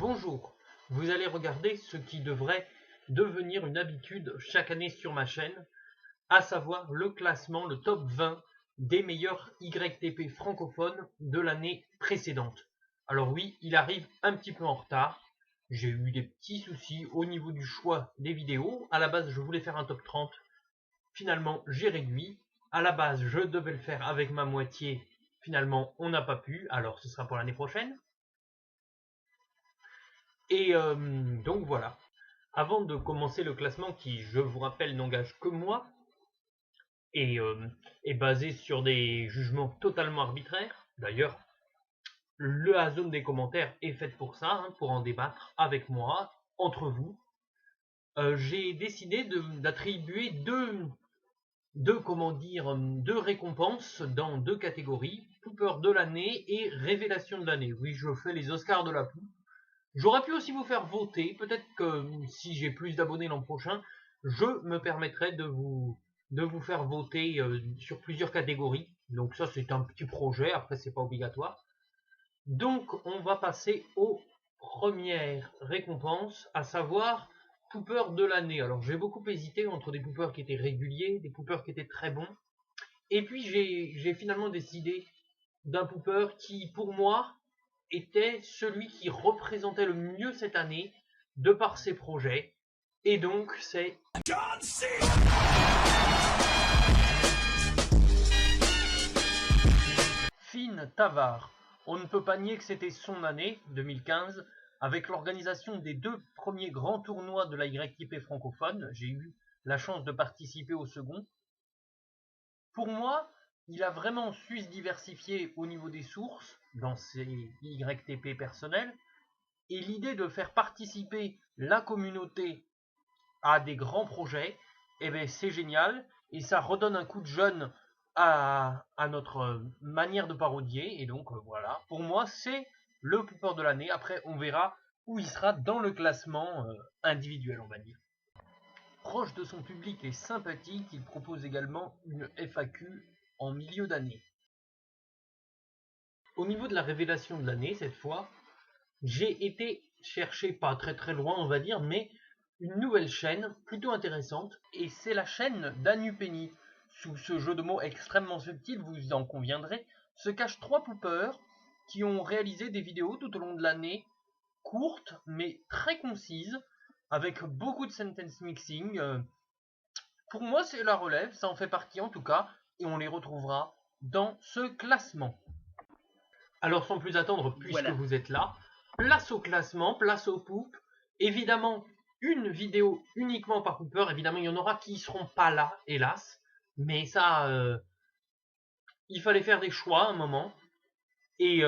Bonjour, vous allez regarder ce qui devrait devenir une habitude chaque année sur ma chaîne, à savoir le classement, le top 20 des meilleurs YTP francophones de l'année précédente. Alors oui, il arrive un petit peu en retard, j'ai eu des petits soucis au niveau du choix des vidéos. À la base, je voulais faire un top 30, finalement j'ai réduit. À la base, je devais le faire avec ma moitié, finalement on n'a pas pu, alors ce sera pour l'année prochaine. Et donc voilà, avant de commencer le classement qui, je vous rappelle, n'engage que moi et est basé sur des jugements totalement arbitraires. D'ailleurs, la zone des commentaires est faite pour ça, hein, pour en débattre avec moi, entre vous. J'ai décidé d'attribuer deux récompenses dans deux catégories, Pooper de l'année et Révélation de l'année. Oui, je fais les Oscars de la poupe. J'aurais pu aussi vous faire voter, peut-être que si j'ai plus d'abonnés l'an prochain, je me permettrai de vous faire voter sur plusieurs catégories. Donc ça c'est un petit projet, après c'est pas obligatoire. Donc on va passer aux premières récompenses, à savoir Pooper de l'année. Alors j'ai beaucoup hésité entre des poopers qui étaient réguliers, des poopers qui étaient très bons. Et puis j'ai finalement décidé d'un pooper qui pour moi était celui qui représentait le mieux cette année de par ses projets, et donc c'est John Cena. Finn Tavar. On ne peut pas nier que c'était son année 2015 avec l'organisation des deux premiers grands tournois de la YTP francophone. J'ai eu la chance de participer au second. Pour moi, il a vraiment su se diversifier au niveau des sources dans ses YTP personnels. Et l'idée de faire participer la communauté à des grands projets, eh ben, c'est génial. Et ça redonne un coup de jeune à notre manière de parodier. Et donc voilà, pour moi, c'est le pooper de l'année. Après, on verra où il sera dans le classement individuel, on va dire. Proche de son public et sympathique, il propose également une FAQ en milieu d'année. Au niveau de la révélation de l'année, cette fois, j'ai été chercher, pas très loin on va dire, mais une nouvelle chaîne plutôt intéressante, et c'est la chaîne d'Anu Penny. Sous ce jeu de mots extrêmement subtil, vous en conviendrez, se cachent trois poopers qui ont réalisé des vidéos tout au long de l'année, courtes mais très concises, avec beaucoup de sentence mixing. Pour moi c'est la relève, ça en fait partie en tout cas, et on les retrouvera dans ce classement. Alors sans plus attendre, puisque vous êtes là, place au classement, place aux poupes. Évidemment, une vidéo uniquement par pooper. Évidemment, il y en aura qui ne seront pas là, hélas. Mais ça, il fallait faire des choix à un moment. Et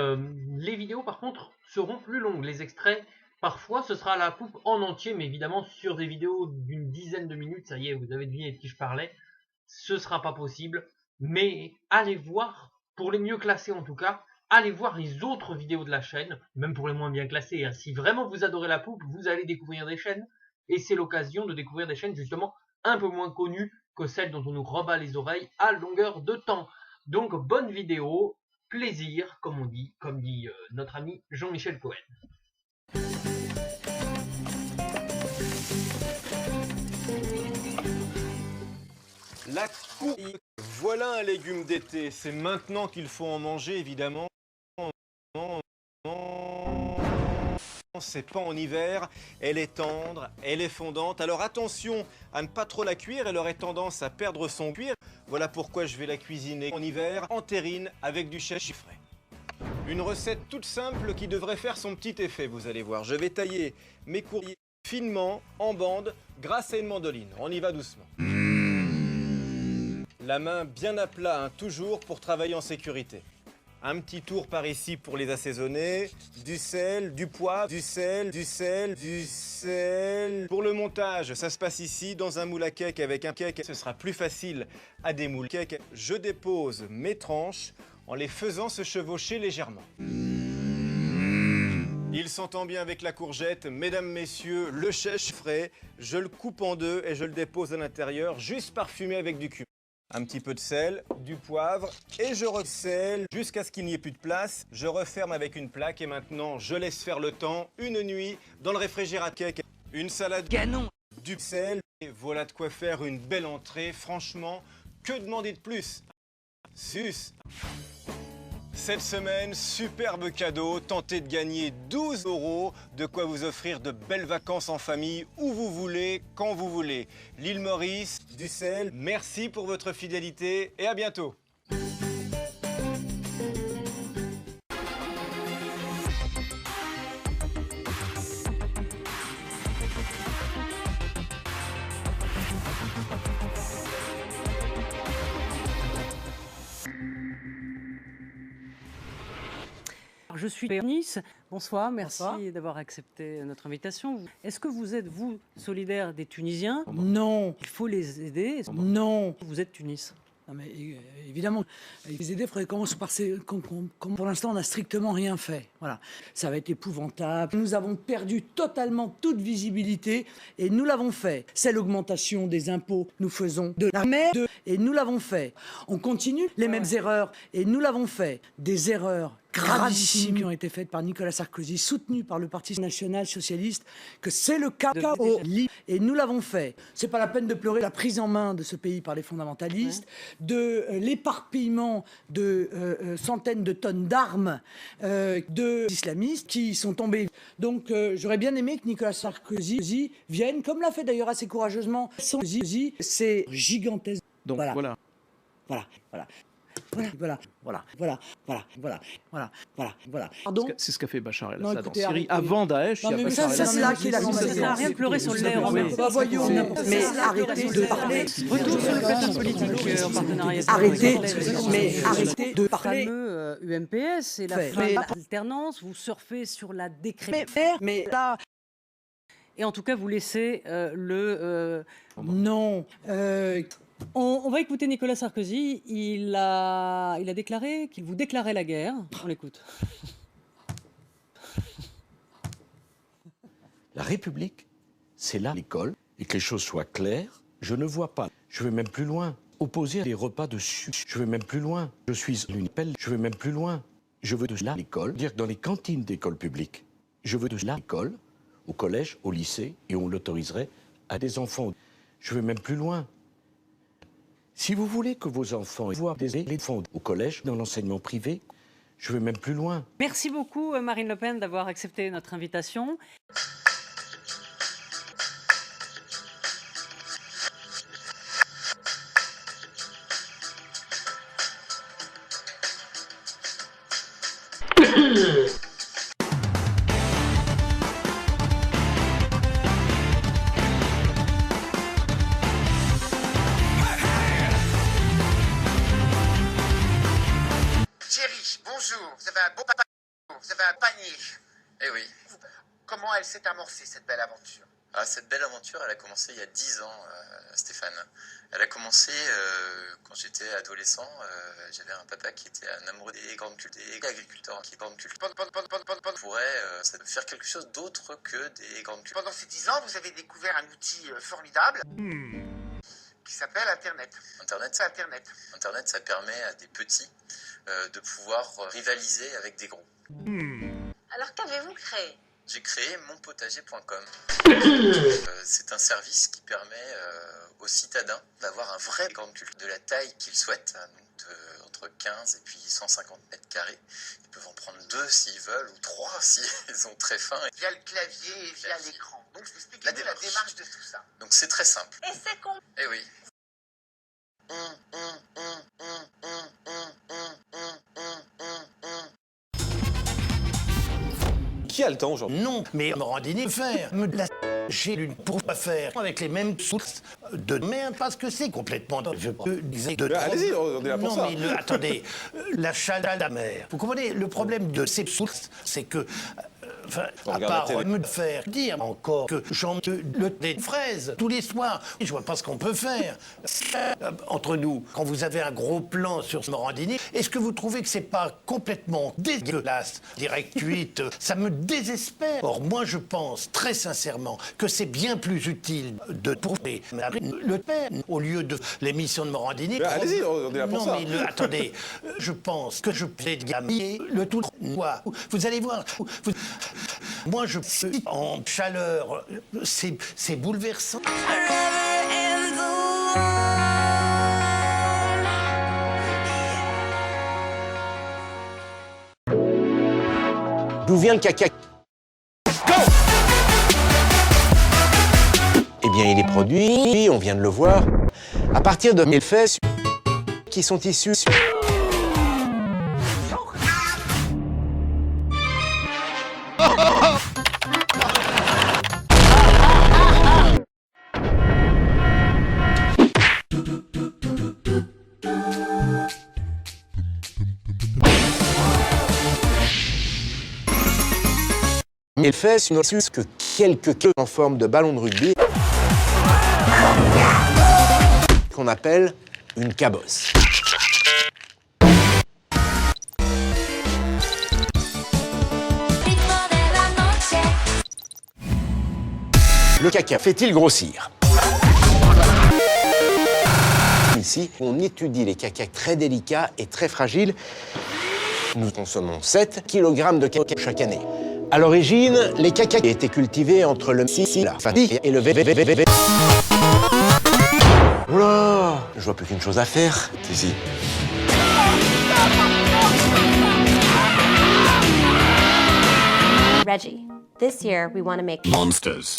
les vidéos, par contre, seront plus longues. Les extraits, parfois, ce sera la poupe en entier. Mais évidemment, sur des vidéos d'une dizaine de minutes, ça y est, vous avez deviné de qui je parlais, ce sera pas possible. Mais allez voir, pour les mieux classés en tout cas, allez voir les autres vidéos de la chaîne, même pour les moins bien classés. Hein. Si vraiment vous adorez la poupe, vous allez découvrir des chaînes, et c'est l'occasion de découvrir des chaînes justement un peu moins connues que celles dont on nous rebat les oreilles à longueur de temps. Donc bonne vidéo, plaisir, comme dit notre ami Jean-Michel Cohen. La courge. Voilà un légume d'été, c'est maintenant qu'il faut en manger évidemment. Non, c'est pas en hiver, elle est tendre, elle est fondante, alors attention à ne pas trop la cuire, elle aurait tendance à perdre son cuir. Voilà pourquoi je vais la cuisiner en hiver, en terrine, avec du chèvre frais. Une recette toute simple qui devrait faire son petit effet, vous allez voir. Je vais tailler mes courges finement, en bande, grâce à une mandoline. On y va doucement. La main bien à plat, hein, toujours pour travailler en sécurité. Un petit tour par ici pour les assaisonner. Du sel, du poivre, du sel. Pour le montage, ça se passe ici, dans un moule à cake avec un cake. Ce sera plus facile à démouler. Cake. Je dépose mes tranches en les faisant se chevaucher légèrement. Il s'entend bien avec la courgette. Mesdames, messieurs, le chèvre frais, je le coupe en deux et je le dépose à l'intérieur, juste parfumé avec du cumin. Un petit peu de sel, du poivre et je resèle jusqu'à ce qu'il n'y ait plus de place. Je referme avec une plaque et maintenant je laisse faire le temps une nuit dans le réfrigérateur. Une salade canon, du sel et voilà de quoi faire une belle entrée. Franchement, que demander de plus? Sus. Cette semaine, superbe cadeau, tentez de gagner 12 €, de quoi vous offrir de belles vacances en famille, où vous voulez, quand vous voulez. L'île Maurice, du sel, merci pour votre fidélité et à bientôt. Je suis Nice. Bonsoir, merci d'avoir accepté notre invitation. Est-ce que vous êtes, vous, solidaire des Tunisiens? Non. Il faut les aider. Non. Vous êtes Tunis. Non mais évidemment, les aider, il faudrait commencer par ces... Pour l'instant, on n'a strictement rien fait. Voilà. Ça va être épouvantable. Nous avons perdu totalement toute visibilité et nous l'avons fait. C'est l'augmentation des impôts. Nous faisons de la merde et nous l'avons fait. On continue les mêmes erreurs et nous l'avons fait. Des erreurs gravissimes qui ont été faites par Nicolas Sarkozy, soutenu par le Parti national socialiste, que c'est le cas au lit. Et nous l'avons fait. C'est pas la peine de pleurer la prise en main de ce pays par les fondamentalistes, de l'éparpillement de centaines de tonnes d'armes de islamistes qui sont tombés. Donc j'aurais bien aimé que Nicolas Sarkozy vienne, comme l'a fait d'ailleurs assez courageusement. C'est gigantesque. Donc voilà. Voilà. Pardon. C'est ce qu'a fait Bachar Non, el-Assad en écoutez, Syrie. arrêtez. Avant Daesh, il y a Non, mais Bachar ça, c'est el-Assad. là qu'il a Ça sert à rien de pleurer sur le lait. Voyons, mais arrêtez de parler. Retour sur le plateau politique en partenariat. Arrêtez, mais arrêtez de Le parler. fameux UMPS et la Fait. fin Mais- de l'alternance, vous surfez sur la décret. Mais là, Et en tout cas, vous laissez non. On va écouter Nicolas Sarkozy. Il a déclaré qu'il vous déclarait la guerre. On l'écoute. La République, c'est là l'école, et que les choses soient claires. Je ne vois pas, je vais même plus loin, opposer des repas de sucre. Je vais même plus loin, je suis l'une pelle, je vais même plus loin. Je veux de là l'école, dire que dans les cantines d'école publique, je veux de là l'école, au collège, au lycée, et on l'autoriserait à des enfants. Je vais même plus loin. Si vous voulez que vos enfants voient des enfants au collège, dans l'enseignement privé, je vais même plus loin. Merci beaucoup, Marine Le Pen, d'avoir accepté notre invitation. Thierry, bonjour. Vous avez un beau papa, vous avez un panier. Eh oui. Comment elle s'est amorcée, cette belle aventure? Ah, cette belle aventure, elle a commencé il y a 10 ans, Stéphane. Elle a commencé quand j'étais adolescent. J'avais un papa qui était un amoureux des grandes cultures, des agriculteurs qui grandes cultures. Pourrait faire quelque chose d'autre que des grandes cultures. Pendant ces 10 ans, vous avez découvert un outil formidable qui s'appelle Internet. Internet, ça permet à des petits de pouvoir rivaliser avec des gros. Alors qu'avez-vous créé? J'ai créé monpotager.com. C'est un service qui permet aux citadins d'avoir un vrai grande culture de la taille qu'ils souhaitent, hein, donc entre 15 et puis 150 mètres carrés. Ils peuvent en prendre 2 s'ils veulent, ou 3 s'ils ont très faim. Via le clavier et via l'écran. Donc, expliquez-nous la démarche de tout ça. Donc c'est très simple. Et c'est con. Eh oui. Qui a le temps aujourd'hui? Non, mais me rendez faire. J'ai l'une pour pas faire avec les mêmes sources de merde parce que c'est complètement. Je disais de. Allez-y, on est là pour ça. Non, mais attendez, la chaleur de la mer. Vous comprenez, le problème de ces sources, c'est que Enfin, On à regarde part la télé. me faire dire encore que j'en le thé de fraises tous les soirs. Je vois pas ce qu'on peut faire. Entre nous, quand vous avez un gros plan sur ce Morandini, est-ce que vous trouvez que c'est pas complètement dégueulasse, direct 8? Ça me désespère. Or, moi, je pense très sincèrement que c'est bien plus utile de trouver le père au lieu de l'émission de Morandini. Allez-y, on est là pour non, ça. mais attendez, je pense que je plais de gagner le tout. Vous allez voir. Moi, je suis en chaleur. C'est bouleversant. D'où vient le caca? Eh bien, il est produit, on vient de le voir, à partir de millefeuilles qui sont issus. Millefeuilles sont issus que quelques queues en forme de ballon de rugby qu'on appelle une cabosse. Le caca fait-il grossir? Ici, on étudie les cacas très délicats et très fragiles. Nous consommons 7 kg de caca chaque année. À l'origine, les cacas étaient cultivés entre le Mississippi et le VVVVV. Oula, je vois plus qu'une chose à faire. Ici. Reggie, this year we want to make Monsters.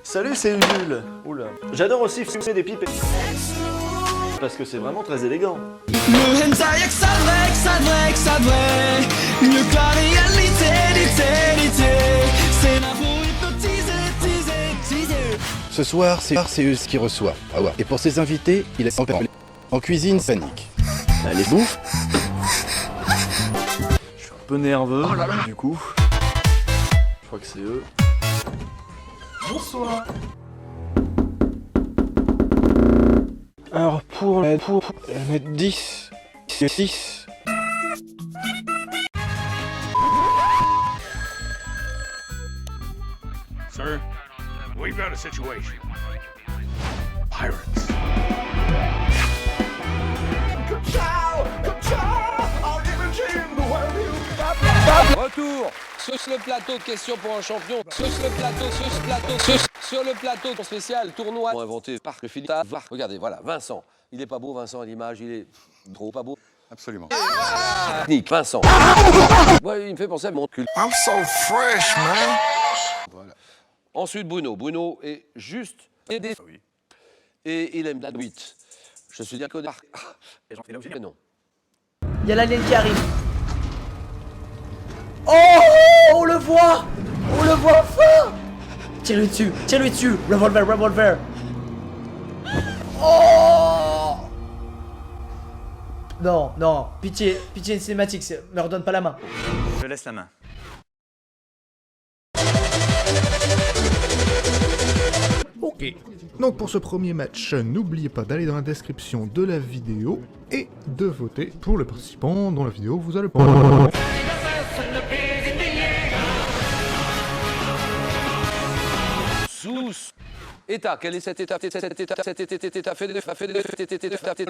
Salut, c'est Usul. Oula. J'adore aussi fumer des pipes. Parce que c'est vraiment très élégant. Le hentai que ça devrait mieux que la réalité. C'est l'info hypnotisée. Ce soir, c'est eux qui reçoit. Ah ouais. Et pour ses invités, il est en cuisine panique. Allez, bouffe. Je suis un peu nerveux, du coup. Je crois que c'est eux. Bonsoir. Alors pour mettre 10, 6. Sir, we've got a situation. Pirates. Retour sur le plateau de questions pour un champion. Sur le plateau spécial tournoi inventé par le Philippe. Regardez, voilà, Vincent. Il est pas beau, Vincent, à l'image. Il est trop pas beau. Absolument. Technique, Vincent. Ouais, il me fait penser à mon cul. I'm so fresh, man. Voilà. Ensuite, Bruno. Bruno est juste et il aime la 8. Je suis d'accord. Et j'en fais là aussi. Mais non. Il y a l'alien qui arrive. Oh, on le voit enfin. Tire-lui dessus. Revolver. Oh. Non, pitié, une cinématique, me redonne pas la main. Je laisse la main. Ok, donc pour ce premier match, n'oubliez pas d'aller dans la description de la vidéo et de voter pour le participant dont la vidéo vous a le point. Sous État, quel est cet État?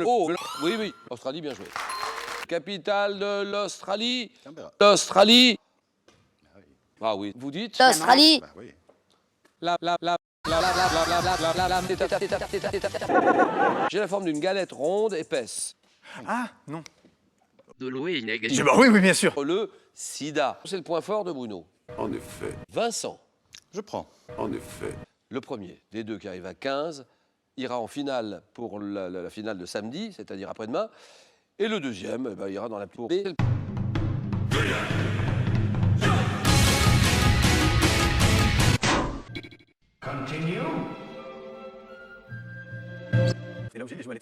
Oh, oui, Australie, bien joué. Capitale de l'Australie? L'Australie. Ah oui, vous dites? L'Australie. J'ai la forme d'une galette ronde épaisse. Ah, non. De l'eau est Oui, bien sûr. Le sida. C'est le point fort de Bruno. En effet. Vincent. Je prends. En effet. Le premier des deux qui arrive à 15 ira en finale pour la finale de samedi, c'est-à-dire après-demain. Et le deuxième ira dans la tour B. là aussi, je vais aller.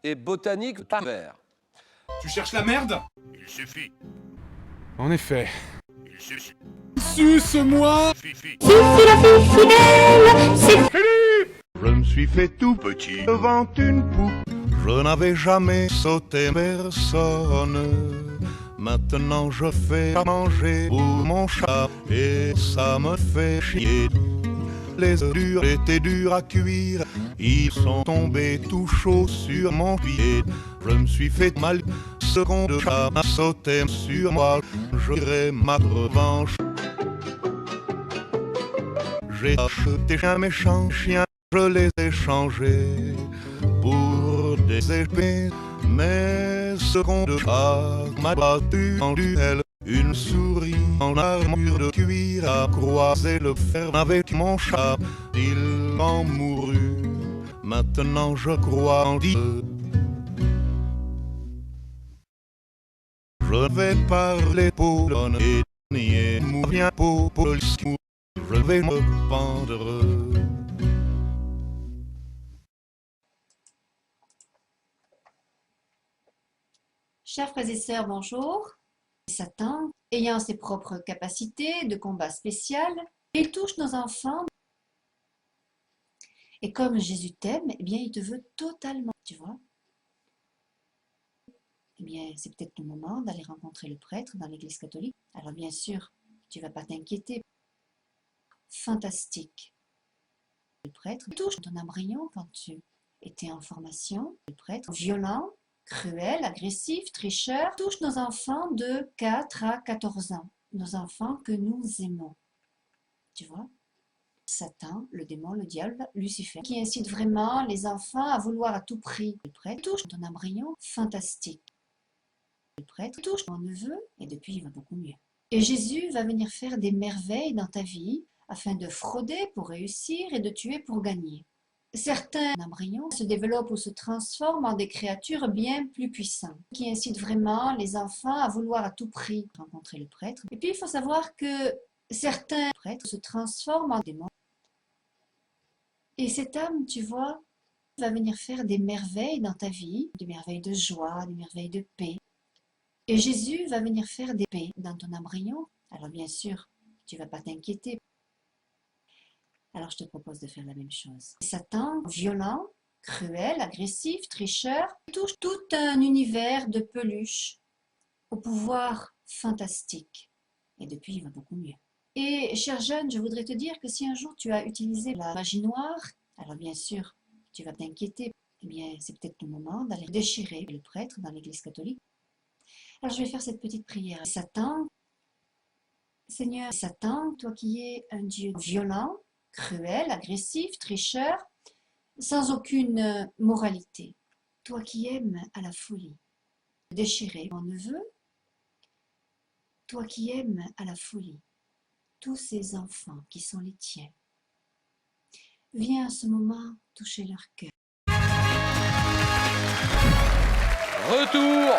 Et botanique par vert. Tu cherches la merde? Il suffit. En effet. Il suffit. Suce-moi! Fifi. Je me suis fait tout petit devant une poupe. Je n'avais jamais sauté personne. Maintenant je fais à manger pour mon chat et ça me fait chier. Les œufs durs étaient durs à cuire. Ils sont tombés tout chauds sur mon pied. Je me suis fait mal. Seconde chat a sauté sur moi. J'aurai ma revanche. J'ai acheté un méchant chien. Je les ai changés pour des épées. Mais seconde chat m'a battu en duel. Une souris en armure de cuir a croisé le fer avec mon chat. Il en mourut. Maintenant je crois en Dieu. Je vais parler polonais et nier mouvien polski. Je vais me pendre. Chers frères et sœurs, bonjour. Satan, ayant ses propres capacités de combat spécial, il touche nos enfants. Et comme Jésus t'aime, eh bien, il te veut totalement, tu vois. Eh bien, c'est peut-être le moment d'aller rencontrer le prêtre dans l'église catholique. Alors bien sûr, tu vas pas t'inquiéter. Fantastique. Le prêtre touche ton embryon quand tu étais en formation. Le prêtre violent, cruel, agressif, tricheur, touche nos enfants de 4 à 14 ans. Nos enfants que nous aimons. Tu vois? Satan, le démon, le diable, Lucifer, qui incite vraiment les enfants à vouloir à tout prix. Le prêtre touche ton embryon, fantastique. Le prêtre touche mon neveu et depuis il va beaucoup mieux. Et Jésus va venir faire des merveilles dans ta vie afin de frauder pour réussir et de tuer pour gagner. Certains embryons se développent ou se transforment en des créatures bien plus puissantes, qui incitent vraiment les enfants à vouloir à tout prix rencontrer le prêtre. Et puis il faut savoir que certains prêtres se transforment en démons. Et cette âme, tu vois, va venir faire des merveilles dans ta vie, des merveilles de joie, des merveilles de paix. Et Jésus va venir faire des paix dans ton embryon. Alors bien sûr, tu ne vas pas t'inquiéter. Alors je te propose de faire la même chose. Satan, violent, cruel, agressif, tricheur, touche tout un univers de peluches au pouvoir fantastique. Et depuis, il va beaucoup mieux. Et cher jeune, je voudrais te dire que si un jour tu as utilisé la magie noire, alors bien sûr, tu vas t'inquiéter. Eh bien, c'est peut-être le moment d'aller déchirer le prêtre dans l'église catholique. Alors je vais faire cette petite prière. Satan, Seigneur, Satan, toi qui es un Dieu violent, cruel, agressif, tricheur, sans aucune moralité. Toi qui aimes à la folie, déchirer mon neveu, toi qui aimes à la folie, tous ces enfants qui sont les tiens, viens à ce moment toucher leur cœur. Retour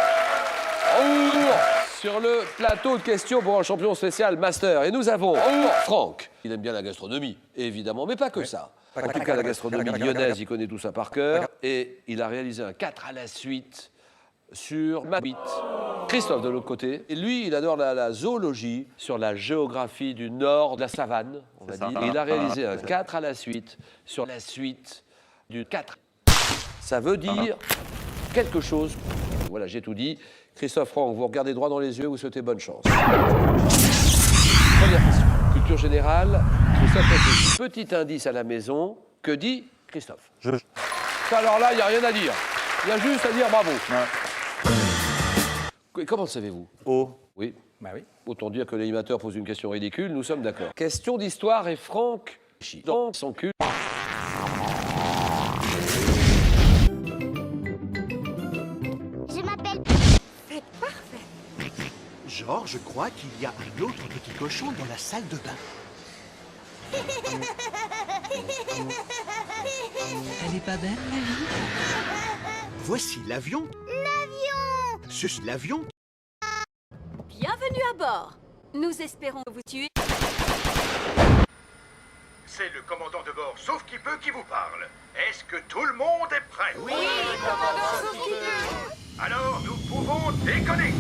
sur le plateau de questions pour un champion spécial Master. Et nous avons Franck. Il aime bien la gastronomie, évidemment, mais pas que ça. En tout cas, la gastronomie lyonnaise, il connaît tout ça par cœur. Et il a réalisé un 4 à la suite sur ma 8. Christophe, de l'autre côté. Et lui, il adore la zoologie, sur la géographie du nord de la savane, on va dire. Et il a réalisé un 4 à la suite sur la suite du 4. Ça veut dire quelque chose. Voilà, j'ai tout dit. Christophe, Franck, vous regardez droit dans les yeux, vous souhaitez bonne chance. Première question. Culture générale. Christophe, petit indice à la maison. Que dit Christophe? Alors là, il n'y a rien à dire. Il y a juste à dire bravo. Ouais. Comment le savez-vous? Oui. Bah oui. Autant dire que l'animateur pose une question ridicule, nous sommes d'accord. Question d'histoire et Franck dans son cul. Je m'appelle... C'est parfait. Genre, je crois qu'il y a un autre petit cochon dans la salle de bain. Elle est pas belle, la vie? Voici l'avion. L'avion! sus l'avion. Bienvenue à bord. Nous espérons vous tuer. C'est le commandant de bord, sauf qui peut, qui vous parle. Est-ce que tout le monde est prêt? Oui, commandant, sauf qui peut. Alors, nous pouvons décoller.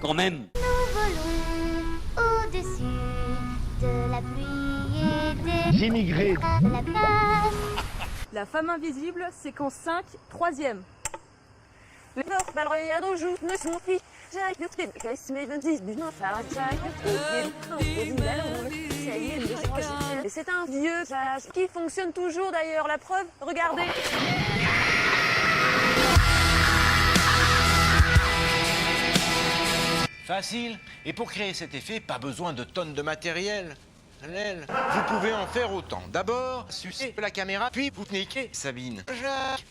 Quand même. Nous volons au-dessus de la pluie et des immigrés. de la plage. La femme invisible, séquence 5, 3e. Le nord, balroyade au jour, ne s'en fiche. J'ai le truc, mais 26, du nord, ça et c'est un vieux sage qui fonctionne toujours d'ailleurs. La preuve, regardez. Facile. Et pour créer cet effet, pas besoin de tonnes de matériel. Vous pouvez en faire autant. D'abord, sucez la caméra, puis vous niquez Sabine. Jacques.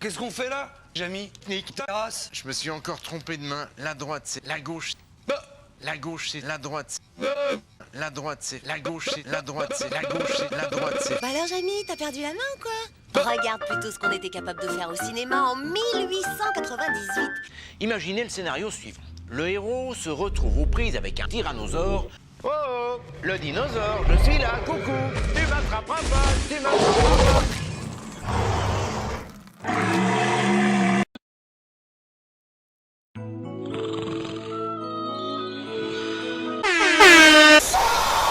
Qu'est-ce qu'on fait là, Jamy? Nique ta race. Je me suis encore trompé de main. La droite, c'est la gauche. La gauche, c'est la droite. La droite, c'est la gauche, c'est la droite, c'est la gauche, c'est la droite, c'est... Bah alors, Jamy, t'as perdu la main ou quoi? Regarde plutôt ce qu'on était capable de faire au cinéma en 1898. Imaginez le scénario suivant. Le héros se retrouve aux prises avec un tyrannosaure. Oh, oh, le dinosaure, je suis là, coucou. Tu m'attraperas pas, tu m'attraperas pas.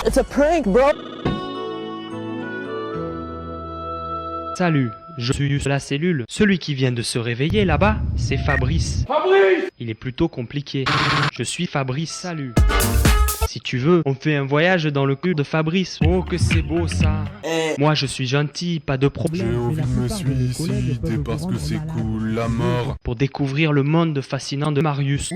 It's a prank, bro. Salut, je suis la cellule. Celui qui vient de se réveiller là-bas, c'est Fabrice. Fabrice! Il est plutôt compliqué. Je suis Fabrice, salut. Si tu veux, on fait un voyage dans le cul de Fabrice. Oh, que c'est beau ça. Moi, je suis gentil, pas de problème. J'ai envie de me suicider parce que c'est cool, la mort. Pour découvrir le monde fascinant de Marius.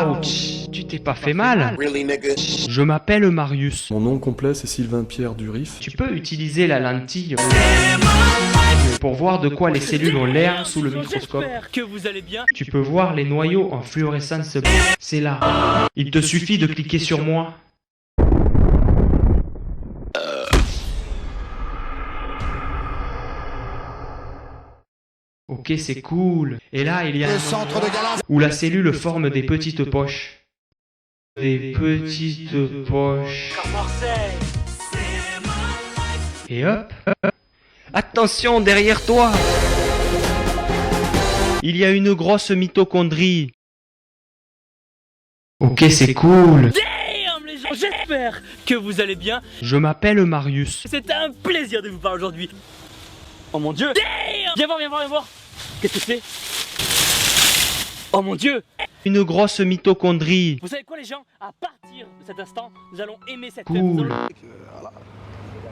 Ouch! Tu t'es pas fait mal? Really, nigga? Je m'appelle Marius. Mon nom complet, c'est Sylvain Pierre Durif. Tu peux utiliser la lentille pour voir de quoi les cellules ont l'air sous le microscope. Que vous allez bien. Tu peux voir les noyaux en fluorescence. C'est là. Il te suffit de cliquer sur moi. Ok, c'est cool. Et là, il y a Le centre de Galas. où la cellule forme des petites poches. Des petites poches. Et hop. Attention, derrière toi. Il y a une grosse mitochondrie. Ok, c'est cool. Damn, les gens, j'espère que vous allez bien. Je m'appelle Marius. C'est un plaisir de vous parler aujourd'hui. Oh mon dieu. Damn. Viens voir, viens voir, viens voir. Qu'est-ce que c'est? Oh mon dieu. Une grosse mitochondrie. Vous savez quoi les gens? À partir de cet instant, nous allons aimer cette Cool.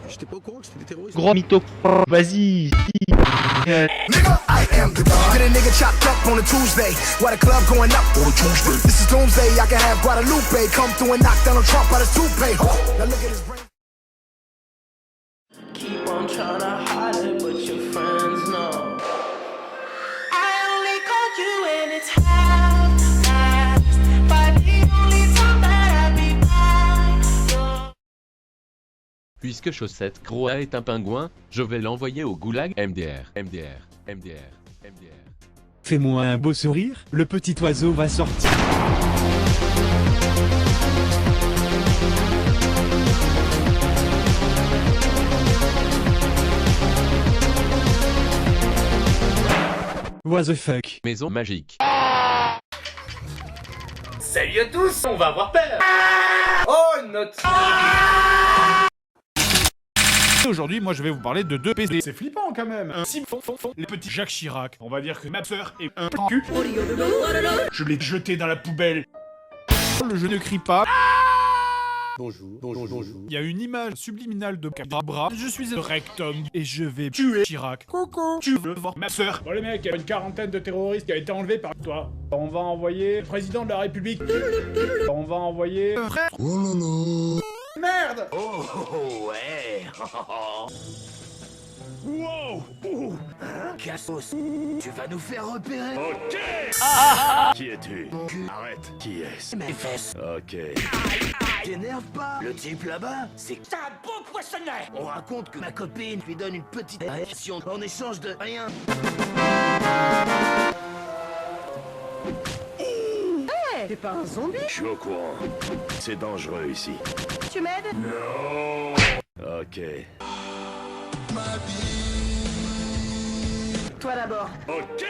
J'étais pas au courant que c'était des terroristes. Gros mytho. Vas-y. Nigga, I am the God. Get a nigga chopped up on a Tuesday. While the club going up on a Tuesday. This is doomsday. I can have Guadalupe come through and knock Donald Trump out his toupee. Now look at his brain. Keep on trying to hide it, but your friends know. I only call you when it's half past. But the only time that I be by. Puisque Chaussette Croa est un pingouin, je vais l'envoyer au goulag MDR. Fais-moi un beau sourire, le petit oiseau va sortir. What the fuck? Maison magique. Salut à tous, on va avoir peur. Oh, notre... Aujourd'hui, moi je vais vous parler de deux PC. C'est flippant quand même. Les petits Jacques Chirac. On va dire que ma sœur est un cul. Je l'ai jeté dans la poubelle. Le jeu ne crie pas. Bonjour. Il y a une image subliminale de bras. Je suis un rectum et je vais tuer Chirac. Coucou. Tu veux voir ma sœur? Bon les mecs, il y a une quarantaine de terroristes qui a été enlevés par toi. On va envoyer le président de la République. On va envoyer... Merde. Oh ouais. Wow! Cassos, tu vas nous faire repérer. Ok! Qui es-tu? Mon cul. Arrête. Qui est-ce? Mes fesses. Ok. T'énerve pas. Le type là-bas, c'est un beau poissonnet. On raconte que ma copine lui donne une petite réaction en échange de rien. Hey, t'es pas un zombie? Je suis au courant. C'est dangereux ici. Tu m'aides? Non! Ok. Toi d'abord. Ok!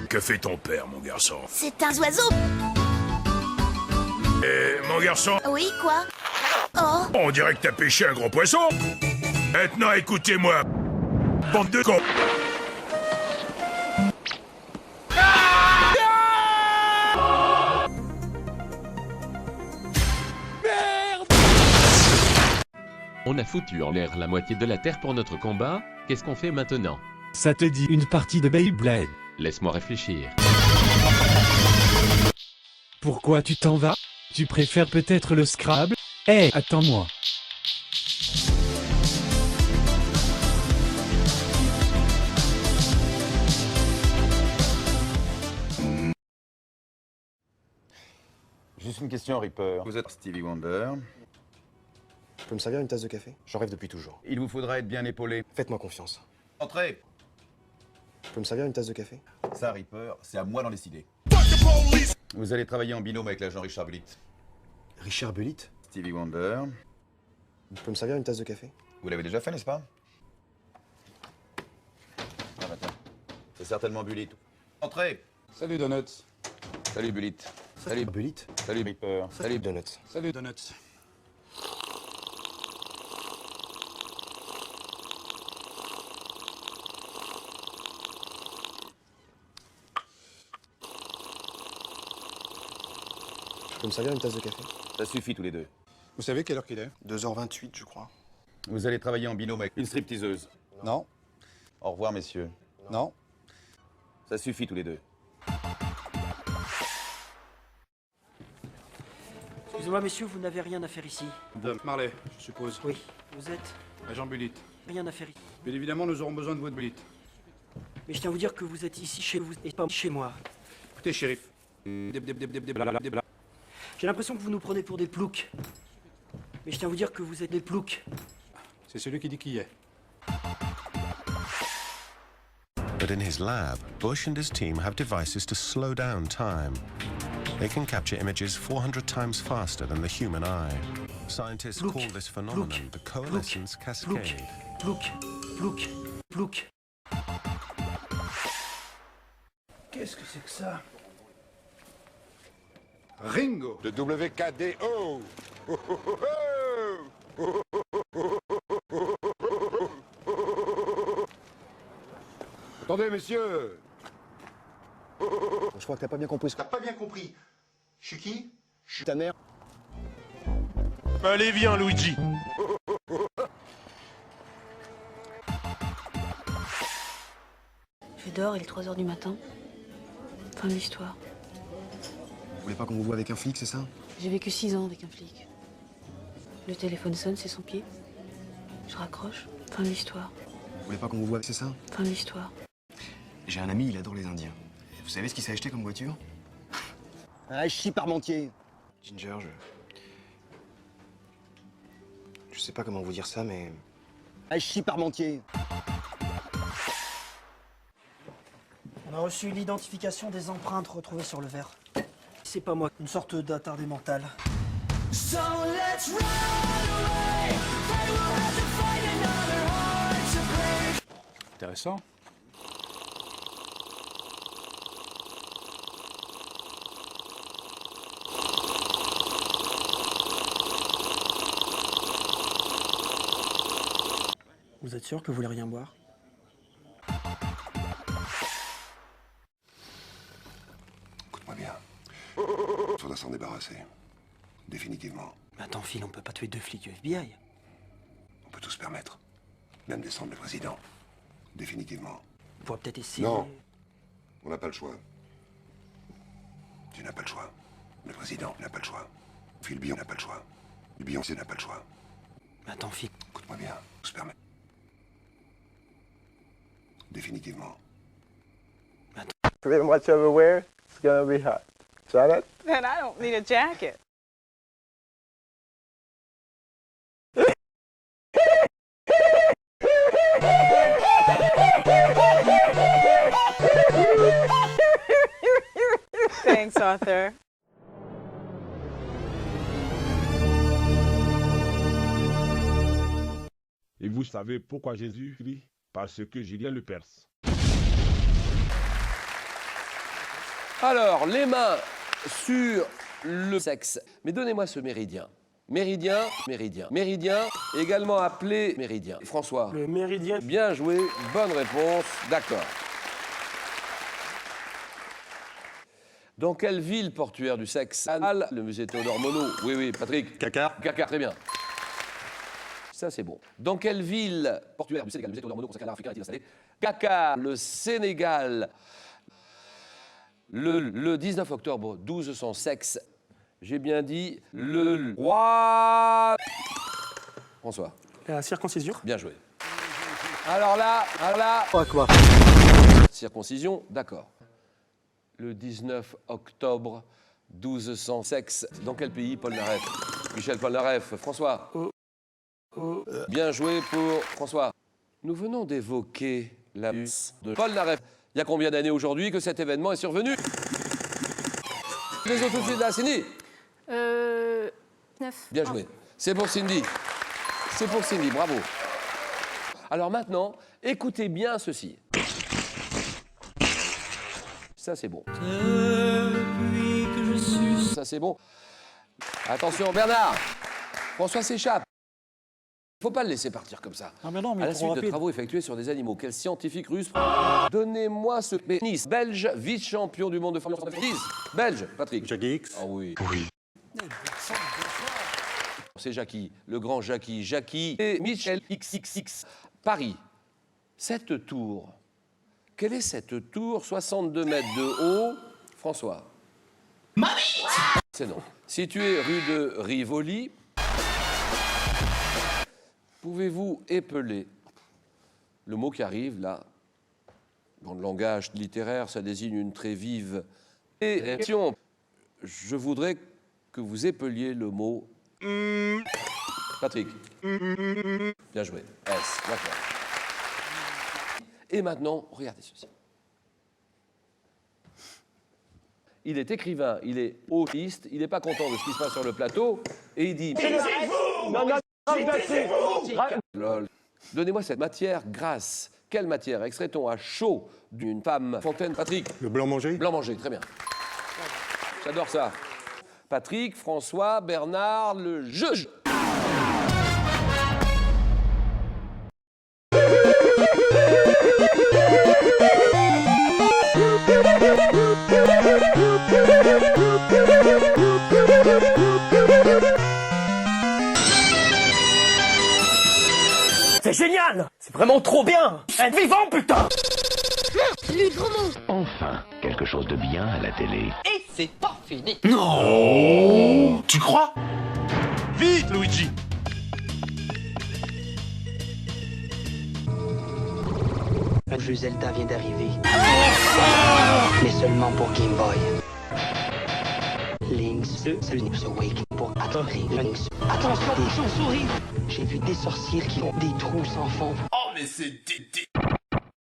Que fait ton père, mon garçon? C'est un oiseau. Mon garçon? Oui, quoi? Oh. On dirait que t'as pêché un gros poisson. Maintenant, écoutez-moi. Bande de cons. On a foutu en l'air la moitié de la Terre pour notre combat, qu'est-ce qu'on fait maintenant? Ça te dit une partie de Beyblade? Laisse-moi réfléchir. Pourquoi tu t'en vas? Tu préfères peut-être le Scrabble? Hé, attends-moi. Juste une question, Reaper. Vous êtes Stevie Wonder. Tu peux me servir une tasse de café? J'en rêve depuis toujours. Il vous faudra être bien épaulé. Faites-moi confiance. Entrez. Tu peux me servir une tasse de café? Ça, Reaper, c'est à moi d'en décider. Vous allez travailler en binôme avec l'agent Richard Bullitt. Richard Bullitt? Stevie Wonder. Tu peux me servir une tasse de café? Vous l'avez déjà fait, n'est-ce pas? Ah bah tiens. C'est certainement Bullitt. Entrez. Salut Donuts. Salut Bullitt. Salut Bullitt. Salut Reaper. Salut Donuts. Salut Donuts. Tu peux me servir une tasse de café? Ça suffit tous les deux. Vous savez quelle heure qu'il est? 2h28, je crois. Vous allez travailler en binôme avec une stripteaseuse. Non. Au revoir, messieurs. Non. Ça suffit tous les deux. Excusez-moi, messieurs, vous n'avez rien à faire ici. Dom Marley, je suppose. Oui. Vous êtes? Agent Bullitt. Rien à faire ici. Bien évidemment, nous aurons besoin de votre Bullitt. Mais je tiens à vous dire que vous êtes ici chez vous et pas chez moi. Écoutez, shérif. J'ai l'impression que vous nous prenez pour des ploucs. Mais je tiens à vous dire que vous êtes des ploucs. C'est celui qui dit qui est. But in his lab, Bush and his team have devices to slow down time. They can capture images 400 times faster than the human eye. Scientists call this phenomenon the coalescence cascade. Plouc, plouc, plouc. Qu'est-ce que c'est que ça? Ringo. De WKDO. Attendez, messieurs. Je crois que t'as pas bien compris ce que... T'as pas bien compris. Je suis qui? Je suis ta mère. Allez, viens, Luigi. Je dors, il est 3h du matin. Fin de l'histoire. Vous voulez pas qu'on vous voit avec un flic, c'est ça? J'ai vécu 6 ans avec un flic. Le téléphone sonne, c'est son pied. Je raccroche. Fin de l'histoire. Vous voulez pas qu'on vous voit, c'est ça? Fin de l'histoire. J'ai un ami, il adore les Indiens. Et vous savez ce qu'il s'est acheté comme voiture? Un chie parmentier. Ginger, je sais pas comment vous dire ça, mais... Un chie parmentier. On a reçu l'identification des empreintes retrouvées sur le verre. C'est pas moi, une sorte d'attardé mental. So let's run away. They will have to find another heart to break. Intéressant. Vous êtes sûr que vous voulez rien boire? Écoute-moi bien. Faudra s'en débarrasser. Définitivement. Mais attends, Phil, on peut pas tuer 2 flics du FBI. On peut tout se permettre. Même descendre le président. Définitivement. On pourrait peut-être essayer... Non. On n'a pas le choix. Tu n'as pas le choix. Le président n'a pas le choix. Phil Bion n'a pas le choix. Beyoncé n'a pas le choix. Mais attends, Phil... Écoute-moi bien. Tout se permet. Définitivement. Pretty much everywhere, it's gonna be hot. Janet? Then I don't need a jacket. Thanks, Arthur. Et vous savez pourquoi Jésus crie? Parce que Julien le Perse. Alors, les mains sur le sexe. Mais donnez-moi ce méridien. Méridien, méridien. Méridien, également appelé méridien. François. Le méridien. Bien joué, bonne réponse, d'accord. Dans quelle ville portuaire du sexe anal le musée Théodore Monod? Oui, oui, Patrick. Cacar. Cacar, très bien. Ça, c'est bon. Dans quelle ville portuaire du Sénégal le musée Théodore Monod consacré à l'art africain est-il installé? Cacar, le Sénégal. Le 19 octobre 1206, j'ai bien dit le roi. François. La circoncision. Bien joué. Alors là. Quoi? Circoncision, d'accord. Le 19 octobre 1206, dans quel pays, Paul Naref? Michel Polnareff. François. Bien joué pour François. Nous venons d'évoquer la bus de Paul Naref. Il y a combien d'années aujourd'hui que cet événement est survenu? Les autres tout de suite là, Cindy. 9. Bien joué. C'est pour Cindy. C'est pour Cindy, bravo. Alors maintenant, écoutez bien ceci. Ça, c'est bon. Ça, c'est bon. Attention, Bernard. François s'échappe. Il ne faut pas le laisser partir comme ça. Ah mais non, mais à la suite de travaux effectués sur des animaux, quel scientifique russe? Donnez-moi ce pénis. Belge, vice-champion du monde de Formule 1. Belge, Patrick. Jackie X. Ah oui. Oui. C'est Jackie, le grand Jackie. Jackie et Michel XXX. Paris. Cette tour. Quelle est cette tour? 62 mètres de haut. François. C'est non. Située rue de Rivoli. Pouvez-vous épeler le mot qui arrive là? Dans le langage littéraire, ça désigne une très vive érection. Je voudrais que vous épeliez le mot. Patrick. Bien joué. S. D'accord. Et maintenant, regardez ceci. Il est écrivain, il est autiste, il n'est pas content de ce qui se passe sur le plateau, et il dit... Lol. Donnez-moi cette matière grasse. Quelle matière extrait-on à chaud d'une femme fontaine? Patrick. Le blanc manger. Blanc manger, très bien. J'adore ça. Patrick, François, Bernard, le jeu. C'est génial! C'est vraiment trop bien! Être vivant, putain! Lui, gros mot. Enfin, quelque chose de bien à la télé. Et c'est pas fini. Non! Tu crois? Vite, Luigi! Un jeu Zelda vient d'arriver. Mais seulement pour Game Boy. Link's Awakening pour Atari Link's. Attention, des chauves-souris! J'ai vu des sorcières qui ont des trous sans fond. Oh, mais c'est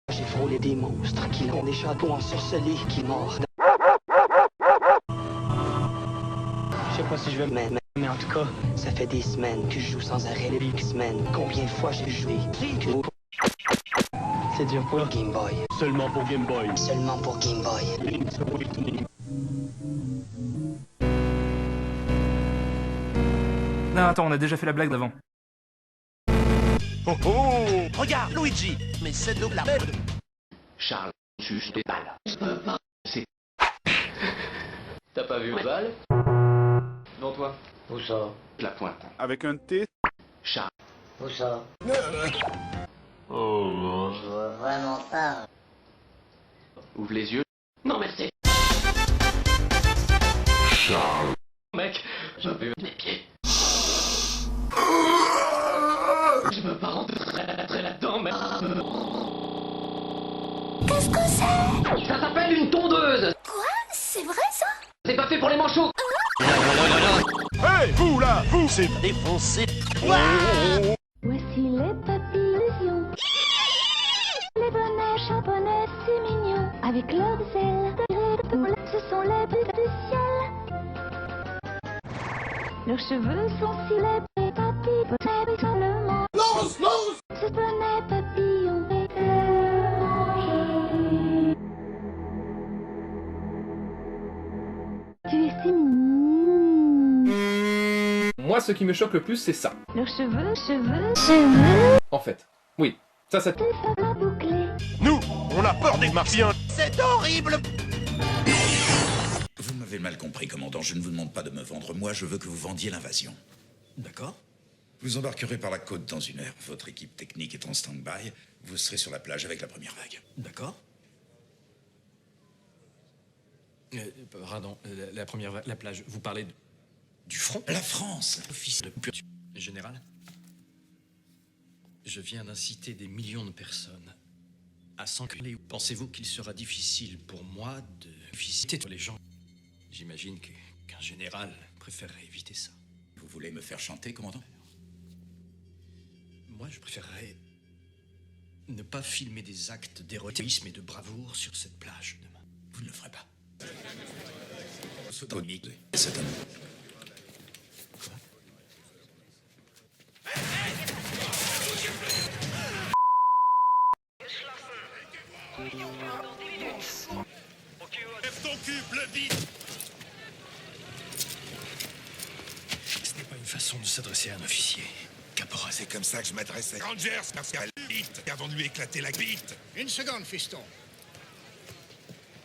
J'ai frôlé des monstres qui ont des chapeaux ensorcelés qui mordent. Je sais pas si je vais mais en tout cas, ça fait des semaines que je joue sans arrêt les X-Men. Combien de fois j'ai joué? C'est dur pour Game Boy. Seulement pour Game Boy. Seulement pour Game Boy. Link's Awakening. Non, attends, on a déjà fait la blague d'avant. Oh oh! Regarde, Luigi! Mais c'est de la merde! Charles, juge des balles. C'est... T'as pas vu ma balle? Devant toi. Où ça? La pointe. Avec un T. Charles. Où ça? Oh. Je vois vraiment pas. Ouvre les yeux. Non, merci. Charles. Mec, j'avais mes pieds. Je peux pas rentrer là-dedans, mais... Ça s'appelle une tondeuse. Quoi? C'est vrai ça? C'est pas fait pour les manchots. Hey, vous là, vous, c'est défoncé. Voici les papillons. Les bonnets japonais si mignons. Avec leurs ailes, ce sont les bulles du ciel. Leurs cheveux sont si laids, papillons, seulement. Lance, lance. Ce bonnet papillon est tu es si mignon. Moi, ce qui me choque le plus, c'est ça. Leurs cheveux. En fait. Oui. Ça. Nous, on a peur des martiens. C'est horrible. Vous m'avez mal compris, commandant. Je ne vous demande pas de me vendre. Moi, je veux que vous vendiez l'invasion. D'accord. Vous embarquerez par la côte dans 1 heure. Votre équipe technique est en stand-by. Vous serez sur la plage avec la première vague. D'accord. Pardon, la première vague, la plage, vous parlez du front? La France. Office de général, je viens d'inciter des millions de personnes à s'enculer. Pensez-vous qu'il sera difficile pour moi de visiter les gens? J'imagine qu'un général préférerait éviter ça. Vous voulez me faire chanter, commandant? Moi, je préférerais ne pas filmer des actes d'héroïsme et de bravoure sur cette plage demain. Vous ne le ferez pas. Tonique, c'est un... Lève ton cul, bleu bite. Ce n'est pas une façon de s'adresser à un officier. Caporal. C'est comme ça que je m'adressais. Rangers, merci à la bite, avant de lui éclater la bite. Une seconde, fiston.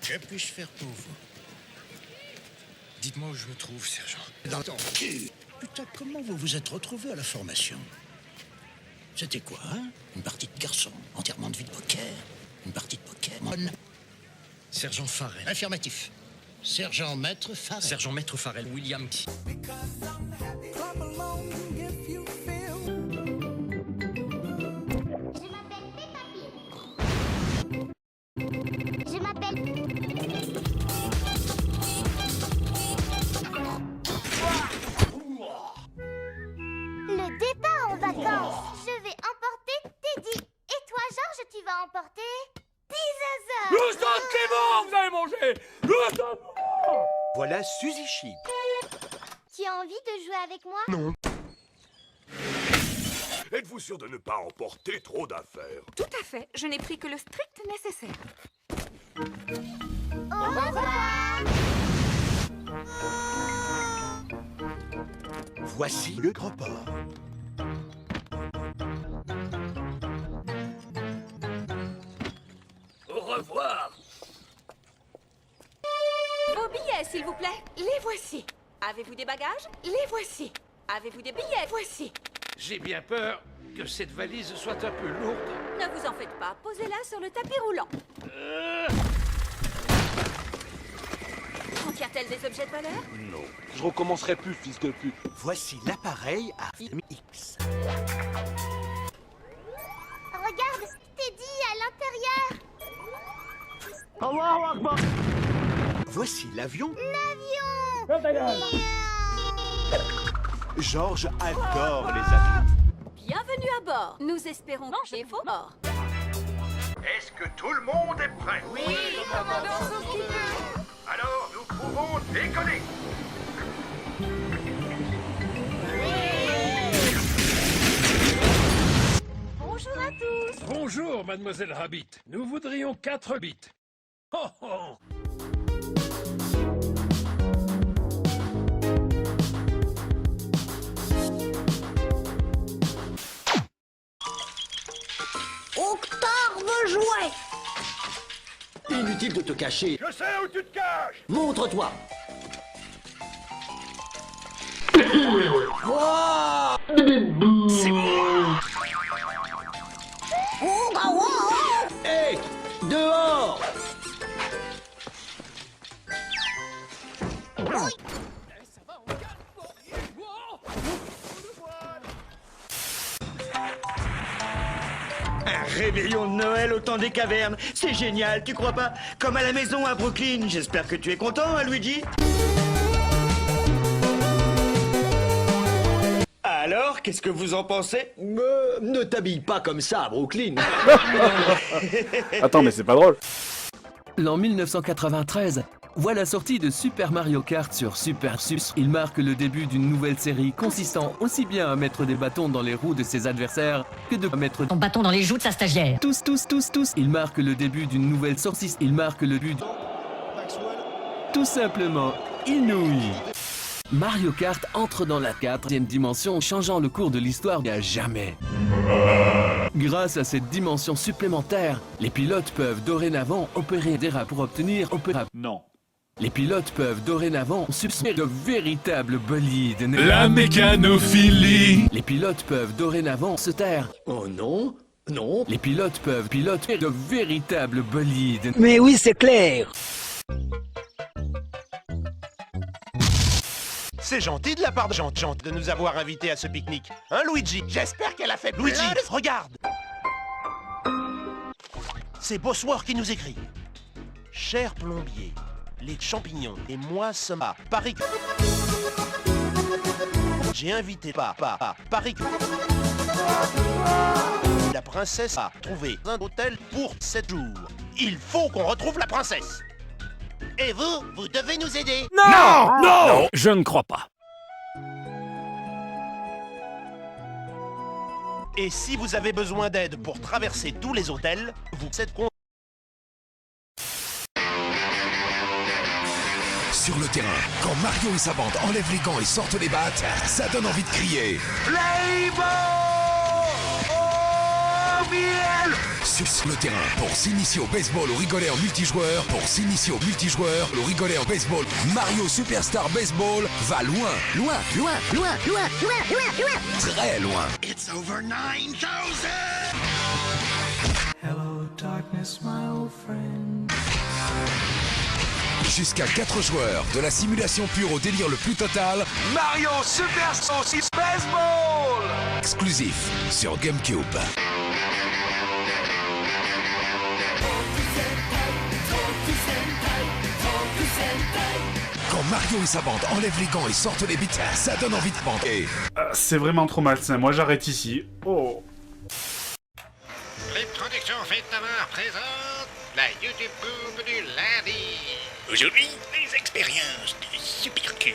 Que puis-je faire pour vous? Dites-moi où je me trouve, sergent. Dans ton cul. Putain, comment vous vous êtes retrouvé à la formation? C'était quoi, hein? Une partie de garçon, enterrement de vie de poker, une partie de Pokémon. Sergent Farrell. Affirmatif. Sergent Maître Farrell. Sergent Maître Farrell, William Key. Je m'appelle Le départ en vacances. Je vais emporter Teddy. Et toi, Georges, tu vas emporter Pizaza. Nous sommes Clément, vous allez manger. Nous sommes... Voilà Suzy Chip. Tu as envie de jouer avec moi? Non. Êtes-vous sûr de ne pas emporter trop d'affaires? Tout à fait. Je n'ai pris que le strict nécessaire. Au revoir. Voici le grand port. Au revoir. Vos billets, s'il vous plaît. Les voici. Avez-vous des bagages? Les voici. Avez-vous des billets? Voici. J'ai bien peur que cette valise soit un peu lourde. Ne vous en faites pas. Posez-la sur le tapis roulant. Contient-elle des objets de valeur? Non. Je recommencerai plus, fils de pute. Voici l'appareil à X. Regarde, Teddy à l'intérieur. Voici l'avion. L'avion. Georges adore les avions. Bienvenue à bord. Nous espérons manger vos morts. Est-ce que tout le monde est prêt? Oui, commandant Sophie. Alors, nous pouvons décoller. Bonjour à tous. Bonjour, mademoiselle Rabbit. Nous voudrions 4 bits. Oh, oh. Octar veut jouer. Inutile de te cacher. Je sais où tu te caches. Montre-toi. C'est moi. Hé, dehors. Un Réveillon de Noël au temps des cavernes. C'est génial, tu crois pas? Comme à la maison à Brooklyn. J'espère que tu es content, hein, Luigi? Alors, qu'est-ce que vous en pensez? Ne t'habille pas comme ça à Brooklyn. Attends, mais c'est pas drôle. L'an 1993 voit la sortie de Super Mario Kart sur Super SUS. Il marque le début d'une nouvelle série consistant aussi bien à mettre des bâtons dans les roues de ses adversaires que de mettre ton bâton dans les joues de sa stagiaire. Tous. Il marque le début d'une nouvelle sortie. Il marque le but tout simplement inouï. Mario Kart entre dans la 4e dimension, changeant le cours de l'histoire à jamais. Grâce à cette dimension supplémentaire, les pilotes peuvent dorénavant opérer des rats pour obtenir Non. Les pilotes peuvent dorénavant substituer de véritables bolides. La mécanophilie. Les pilotes peuvent dorénavant se taire. Oh non, non. Les pilotes peuvent piloter de véritables bolides. Mais oui, c'est clair. C'est gentil de la part de Jean de nous avoir invités à ce pique-nique. Hein, Luigi? J'espère qu'elle a fait... Luigi, regarde! C'est Bosworth qui nous écrit. Cher plombier, les champignons et moi sommes à Paris. J'ai invité Paris. La princesse a trouvé un hôtel pour 7 jours. Il faut qu'on retrouve la princesse. Et vous devez nous aider. Non, je ne crois pas. Et si vous avez besoin d'aide pour traverser tous les hôtels, vous êtes con. Sur le terrain, quand Mario et sa bande enlèvent les gants et sortent les battes, ça donne envie de crier. Playbo! Oh, miel! Sur le terrain, pour s'initier au baseball ou rigoler en multijoueur, ou rigoler en baseball, Mario Superstar Baseball va loin. Très loin. It's over 9,000! Hello, darkness, my old friend. Jusqu'à 4 joueurs, de la simulation pure au délire le plus total. Mario Superstar Baseball! Exclusif sur GameCube. Quand Mario et sa bande enlèvent les gants et sortent les bites, ça donne envie de banquer. C'est vraiment trop malsain, moi j'arrête ici. Oh. Les productions Faites Namar présentent la YouTube Coupe du lundi. Aujourd'hui, les expériences du Super Q.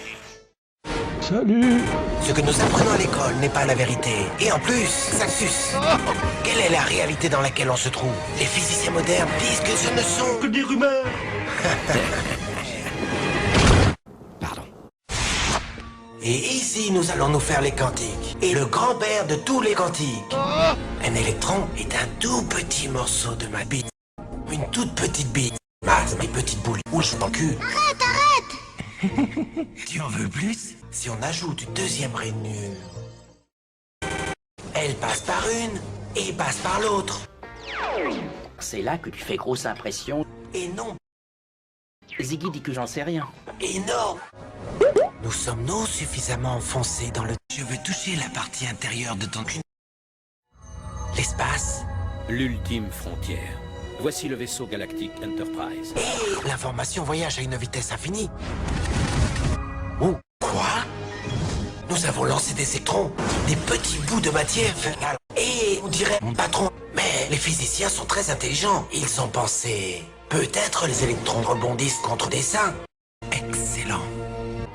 Salut! Ce que nous apprenons à l'école n'est pas la vérité. Et en plus, ça suce. Quelle est la réalité dans laquelle on se trouve? Les physiciens modernes disent que ce ne sont que des rumeurs. Et ici, nous allons nous faire les quantiques. Et le grand-père de tous les quantiques. Un électron est un tout petit morceau de ma bite. Une toute petite bite. Masse mes petites boules. Ouche dans le cul. Arrête! Tu en veux plus? Si on ajoute une deuxième rainure, elle passe par une et passe par l'autre. C'est là que tu fais grosse impression. Et non. Ziggy dit que j'en sais rien. Et non. Nous sommes-nous suffisamment enfoncés dans le... Je veux toucher la partie intérieure de ton cul. L'espace. L'ultime frontière. Voici le vaisseau galactique Enterprise. Et l'information voyage à une vitesse infinie. Oh, quoi? Nous avons lancé des électrons, des petits bouts de matière. Et on dirait mon patron. Mais les physiciens sont très intelligents. Ils ont pensé... Peut-être les électrons rebondissent contre des seins. Excellent.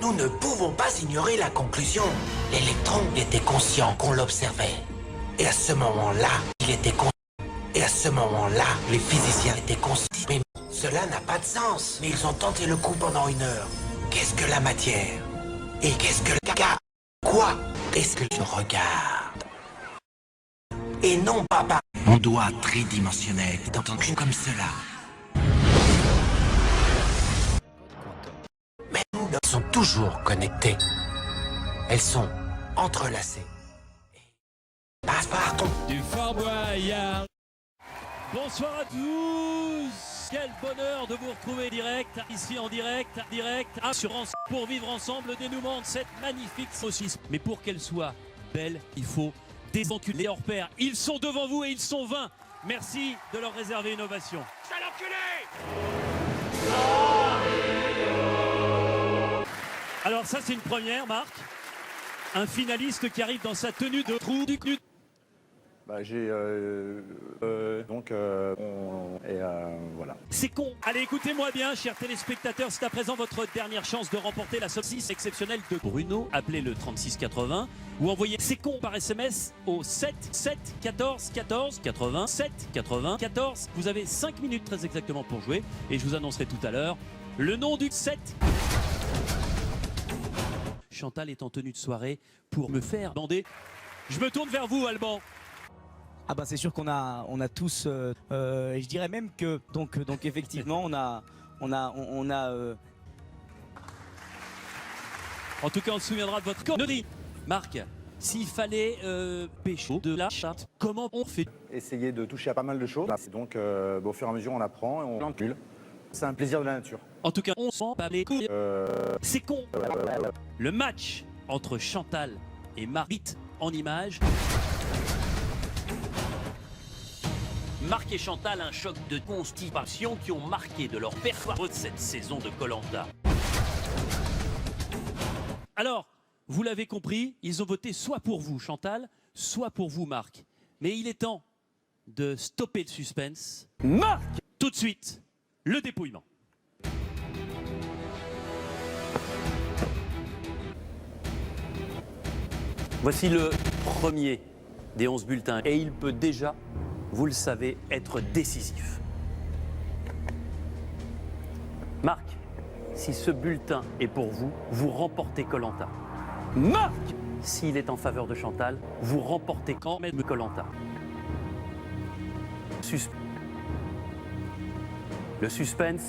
Nous ne pouvons pas ignorer la conclusion. L'électron était conscient qu'on l'observait. Et à ce moment-là, il était conscient. Et à ce moment-là, les physiciens étaient conscients. Mais cela n'a pas de sens. Mais ils ont tenté le coup pendant 1 heure. Qu'est-ce que la matière? Et qu'est-ce que le caca? Quoi? Est-ce que tu regardes? Et non, papa. Mon doigt tridimensionnel dans ton cul comme cela. Mais nous sont toujours connectés. Elles sont entrelacées. Passe par ton... Du Fort Boyard. Bonsoir à tous. Quel bonheur de vous retrouver ici en direct, Assurance pour vivre ensemble le dénouement de cette magnifique saucisse. Mais pour qu'elle soit belle, il faut des enculés hors pair. Ils sont devant vous et ils sont 20. Merci de leur réserver une ovation. Sale enculé! Alors ça c'est une première, Marc. Un finaliste qui arrive dans sa tenue de trou du cul. Bah, voilà. C'est con. Allez, écoutez-moi bien, chers téléspectateurs. C'est à présent votre dernière chance de remporter la saucisse exceptionnelle de Bruno. Appelez le 3680 ou envoyez c'est con par SMS au 7 7 14 14 80 7 80 14. Vous avez 5 minutes très exactement pour jouer et je vous annoncerai tout à l'heure le nom du 7. Chantal est en tenue de soirée pour me faire bander. Je me tourne vers vous, Alban. Ah bah c'est sûr qu'on a tous, je dirais même que donc effectivement on a. En tout cas, on se souviendra de votre connerie. Marc, s'il fallait pécho de la chatte, comment on fait? Essayer de toucher à pas mal de choses. Donc au fur et à mesure on apprend et on encule. C'est un plaisir de la nature. En tout cas, on sent pas les couilles. C'est con. Le match entre Chantal et Marguerite en images. Marc et Chantal, un choc de constipation qui ont marqué de leur performance cette saison de Koh-Lanta. Alors, vous l'avez compris, ils ont voté soit pour vous, Chantal, soit pour vous, Marc. Mais il est temps de stopper le suspense. Marc! Tout de suite, le dépouillement. Voici le premier des 11 bulletins et il peut déjà, vous le savez, être décisif. Marc, si ce bulletin est pour vous, vous remportez Koh-Lanta. Marc, s'il est en faveur de Chantal, vous remportez quand même Koh-Lanta. Le suspense.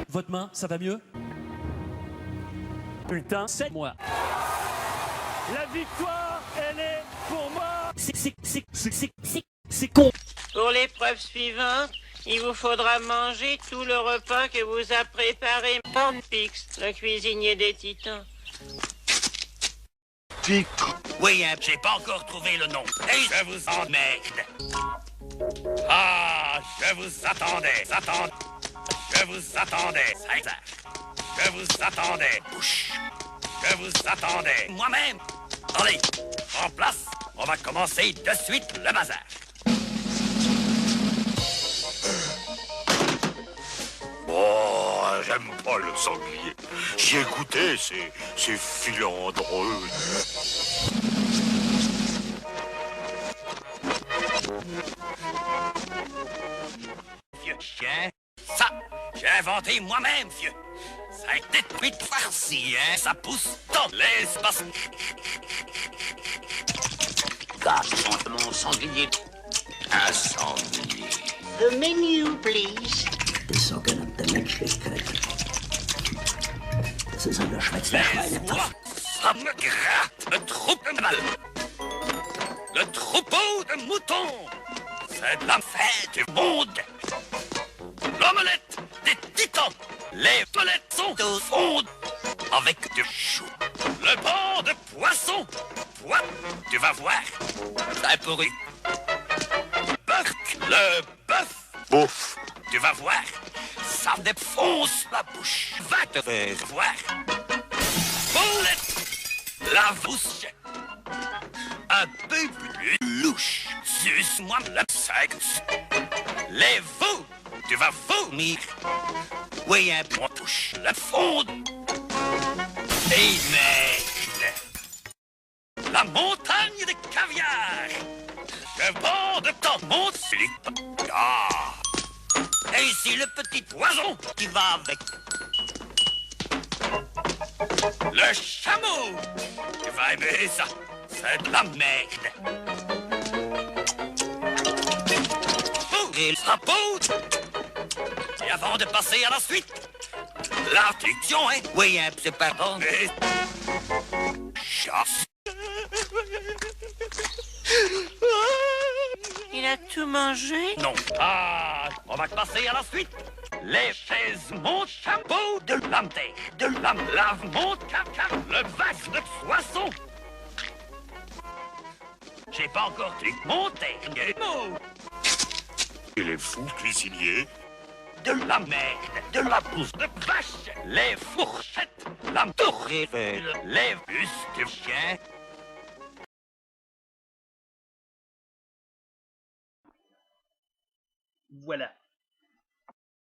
Votre main, ça va mieux? Bulletin, 7 mois. La victoire, elle est pour moi. C'est con. Pour l'épreuve suivante, il vous faudra manger tout le repas que vous a préparé Mornpix, le cuisinier des Titans. Oui, hein, j'ai pas encore trouvé le nom. Et je vous emmerde. Ah, je vous attendais. Je vous attendais. Je vous attendais. Bouche. Je vous attendais. Moi-même. Allez, en place. On va commencer de suite le bazar. Oh, j'aime pas le sanglier. J'y ai goûté, c'est filandreux. Vieux chien, ça, j'ai inventé moi-même, vieux. Ça a été vite farci, hein. Ça pousse dans l'espace. Garde mon sanglier. Un sanglier. The menu, please. Die sogenannte Menschlichkeit. Das ist eine Schweizer Laisse-moi, ça me gratte. Le troupeau de mal. Le troupeau de moutons. C'est de la fête du monde. L'omelette des titans. Les toilettes sont au fond avec du chou. Le banc de poisson. Toi, tu vas voir. C'est pourri. Le bœuf. Bouf. Tu vas voir. Ça défonce la bouche. Va te faire voir. Boulette. La bouche. Un peu plus louche. Suce-moi le sexe. Les veaux. Tu vas vomir. Oui, un peu touche le fond. Et merde. La montagne de caviar. Je vends de temps mon slip. Ah. Et ici le petit poison qui va avec. Le chameau. Tu vas aimer ça. C'est de la merde. Et le drapeau. Et avant de passer à la suite, l'instruction est... Oui, c'est pardon. Mais... Chasse. Il a tout mangé? Non. Ah, on va passer à la suite. Les chaises, mon chapeau de lanterne, de lave mon caca, le vache de poisson. J'ai pas encore dit mon dernier mot. Il est fou, cuisinier. De la merde, de la bouffe de vache, les fourchettes, la tour Eiffel, les bustes de chien. Voilà.